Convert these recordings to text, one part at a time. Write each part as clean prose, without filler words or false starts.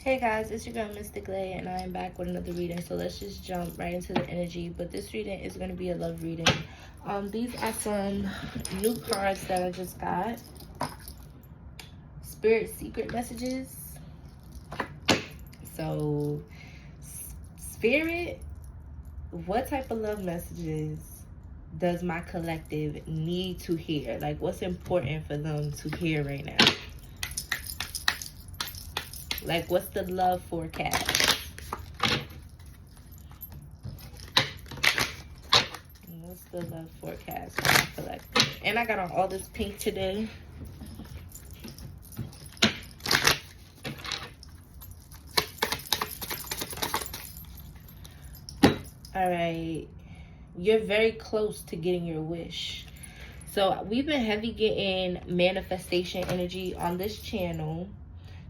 Hey guys, it's your girl Mystic Lay, and I am back with another reading. So let's just jump right into the energy. But this reading is going to be a love reading. These are some new cards that I just got. Spirit secret messages. So, Spirit, what type of love messages does my collective need to hear? Like, what's important for them to hear right now? Like, what's the love forecast? What's the love forecast for my collective? And I got on all this pink today. All right. You're very close to getting your wish. So we've been heavy getting manifestation energy on this channel.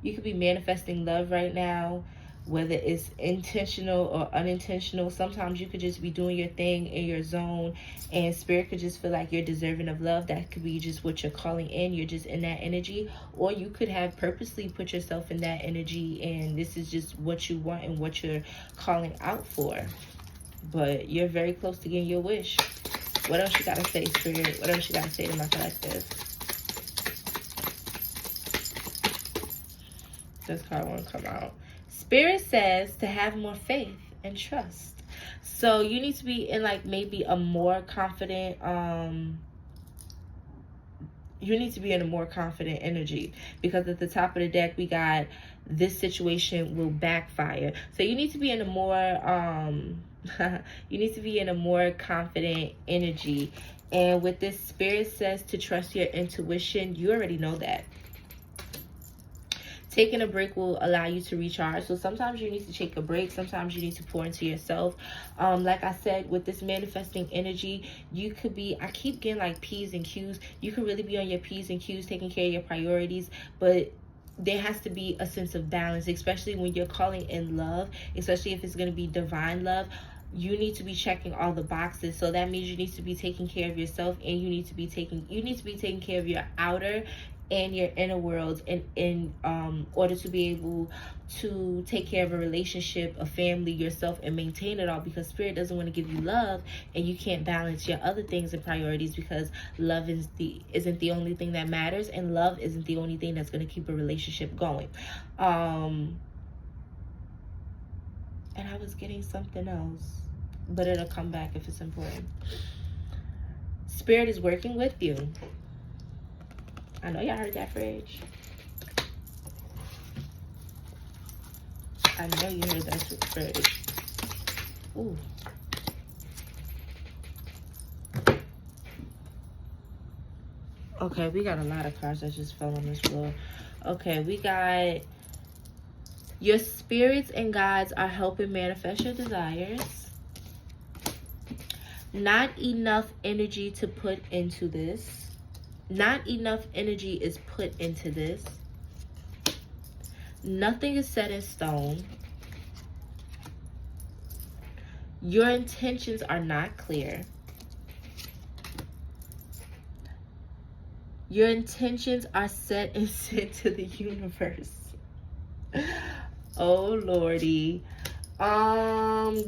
You could be manifesting love right now, whether it's intentional or unintentional. Sometimes you could just be doing your thing in your zone, and spirit could just feel like you're deserving of love. That could be just what you're calling in. You're just in that energy. Or you could have purposely put yourself in that energy, and this is just what you want and what you're calling out for. But you're very close to getting your wish. What else you gotta say, Spirit? What else you gotta say to my collective? This card won't come out. Spirit says to have more faith and trust. So you need to be in like maybe a more confident, you need to be in a more confident energy, because at the top of the deck we got this situation will backfire. So you need to be in a more, you need to be in a more confident energy. And with this, Spirit says to trust your intuition. You already know that. Taking a break will allow you to recharge. So sometimes you need to take a break. Sometimes you need to pour into yourself. Like I said, with this manifesting energy, you could be, I keep getting like P's and Q's. You could really be on your P's and Q's, taking care of your priorities. But there has to be a sense of balance, especially when you're calling in love, especially if it's going to be divine love. You need to be checking all the boxes. So that means you need to be taking care of yourself, and you need to be taking care of your outer and your inner world in order to be able to take care of a relationship, a family, yourself, and maintain it all, because Spirit doesn't want to give you love and you can't balance your other things and priorities, because love isn't the only thing that matters, and love isn't the only thing that's going to keep a relationship going. And I was getting something else, but it'll come back if it's important. Spirit is working with you. I know y'all heard that fridge. I know you heard that fridge. Ooh. Okay, we got a lot of cards that just fell on this floor. Okay, we got your spirits and guides are helping manifest your desires. Not enough energy to put into this. Not enough energy is put into this. Nothing is set in stone. Your intentions are not clear. Your intentions are set and sent to the universe. Oh Lordy.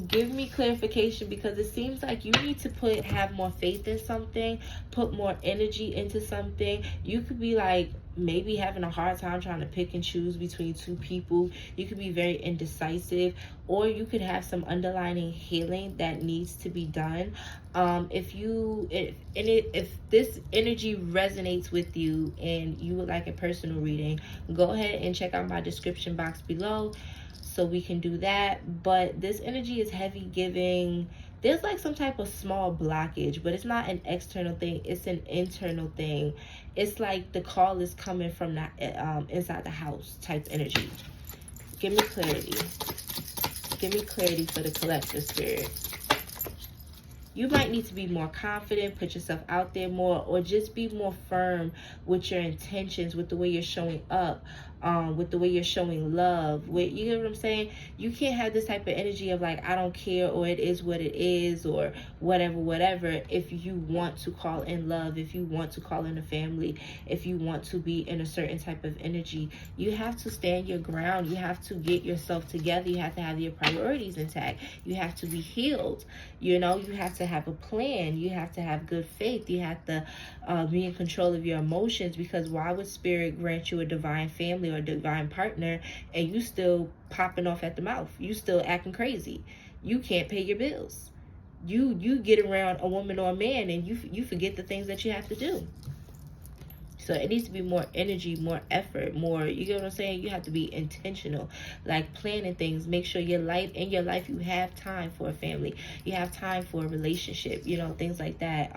Give me clarification, because it seems like you need to have more faith in something, put more energy into something. You could be like maybe having a hard time trying to pick and choose between two people. You could be very indecisive, or you could have some underlying healing that needs to be done. If this energy resonates with you and you would like a personal reading, go ahead and check out my description box below so we can do that. But this energy is heavy giving. There's like some type of small blockage, but it's not an external thing, it's an internal thing. It's like the call is coming from the inside the house type energy. Give me clarity. Give me clarity for the collective, Spirit. You might need to be more confident, put yourself out there more, or just be more firm with your intentions, with the way you're showing up. with the way you're showing love, with, you know what I'm saying? You can't have this type of energy of like, I don't care, or it is what it is, or whatever, if you want to call in love, if you want to call in a family, if you want to be in a certain type of energy. You have to stand your ground. You have to get yourself together. You have to have your priorities intact. You have to be healed. You know, you have to have a plan. You have to have good faith. You have to be in control of your emotions, because why would spirit grant you a divine family or a divine partner and you still popping off at the mouth? You still acting crazy. You can't pay your bills. You get around a woman or a man and you forget the things that you have to do. So it needs to be more energy, more effort, more, you get what I'm saying? You have to be intentional, like planning things. Make sure in your life, you have time for a family. You have time for a relationship, you know, things like that.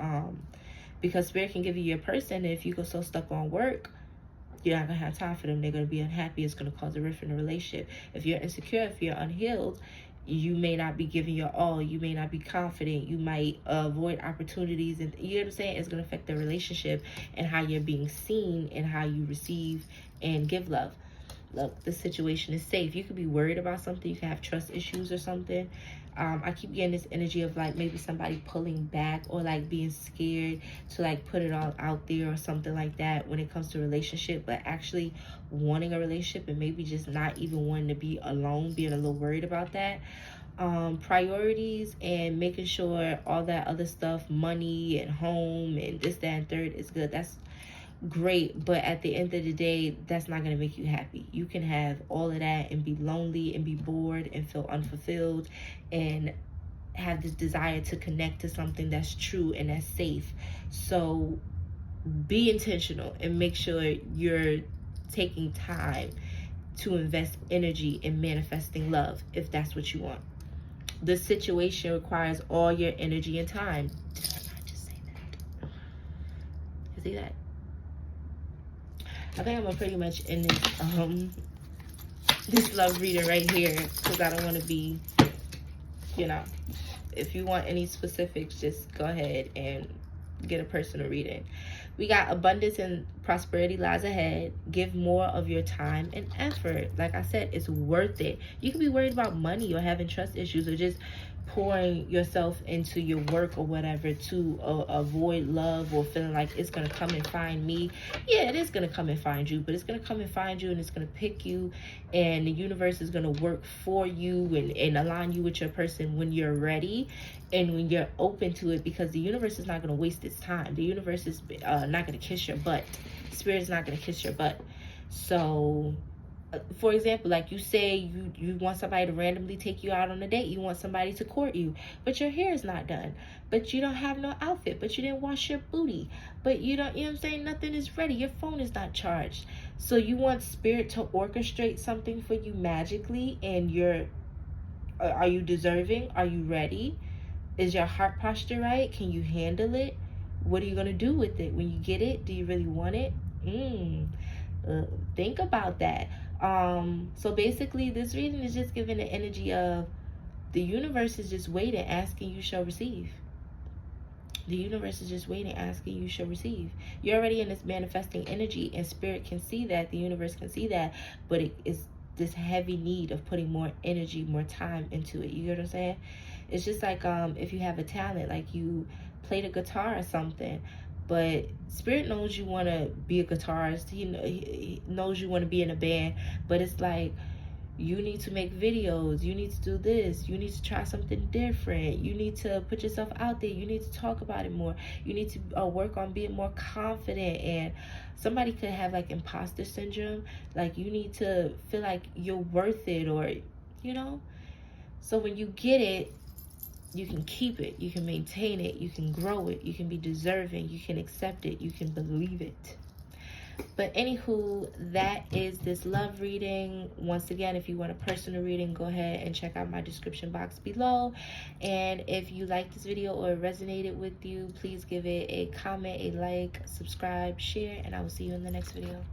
Because spirit can give you your person, and if you go so stuck on work, you're not going to have time for them. They're going to be unhappy. It's going to cause a rift in the relationship. If you're insecure, if you're unhealed, you may not be giving your all. You may not be confident. You might avoid opportunities. And you know what I'm saying? It's going to affect the relationship and how you're being seen and how you receive and give love. Look, this situation is safe. You could be worried about something. You can have trust issues or something. I keep getting this energy of like maybe somebody pulling back or like being scared to like put it all out there or something like that when it comes to a relationship, but actually wanting a relationship and maybe just not even wanting to be alone, being a little worried about that. Priorities and making sure all that other stuff, money and home and this, that, and third is good. That's great, but at the end of the day, that's not going to make you happy. You can have all of that and be lonely and be bored and feel unfulfilled and have this desire to connect to something that's true and that's safe. So be intentional and make sure you're taking time to invest energy in manifesting love if that's what you want. This situation requires all your energy and time. Did I not just say that? You see that? I think I'm gonna pretty much end this love reading right here, because I don't want to be, you know, if you want any specifics, just go ahead and get a personal reading. We got abundance and prosperity lies ahead. Give more of your time and effort. Like I said, it's worth it. You could be worried about money or having trust issues or just pouring yourself into your work or whatever to avoid love or feeling like it's going to come and find me. Yeah, it is going to come and find you, but it's going to come and find you and it's going to pick you, and the universe is going to work for you and align you with your person when you're ready and when you're open to it, because the universe is not going to waste its time. The universe is not going to kiss your butt. Spirit is not going to kiss your butt. So for example, like you say you want somebody to randomly take you out on a date, you want somebody to court you, but your hair is not done, but you don't have no outfit, but you didn't wash your booty, but you don't, you know what I'm saying, nothing is ready, your phone is not charged. So you want spirit to orchestrate something for you magically, and are you deserving? Are you ready? Is your heart posture right? Can you handle it? What are you going to do with it when you get it? Do you really want it? Think about that. So basically this reading is just giving the energy of the universe is just waiting, asking you shall receive. The universe is just waiting, asking you shall receive. You're already in this manifesting energy, and spirit can see that, the universe can see that, but it is this heavy need of putting more energy, more time into it. You get what I'm saying? It's just like if you have a talent, like you play the guitar or something, but spirit knows you want to be a guitarist. He knows you want to be in a band, but it's like you need to make videos, you need to do this, you need to try something different, you need to put yourself out there, you need to talk about it more, you need to work on being more confident. And somebody could have like imposter syndrome, like you need to feel like you're worth it, or you know. So when you get it, you can keep it, you can maintain it, you can grow it, you can be deserving, you can accept it, you can believe it. But anywho, that is this love reading. Once again, if you want a personal reading, go ahead and check out my description box below. And if you like this video or it resonated with you, please give it a comment, a like, subscribe, share, and I will see you in the next video.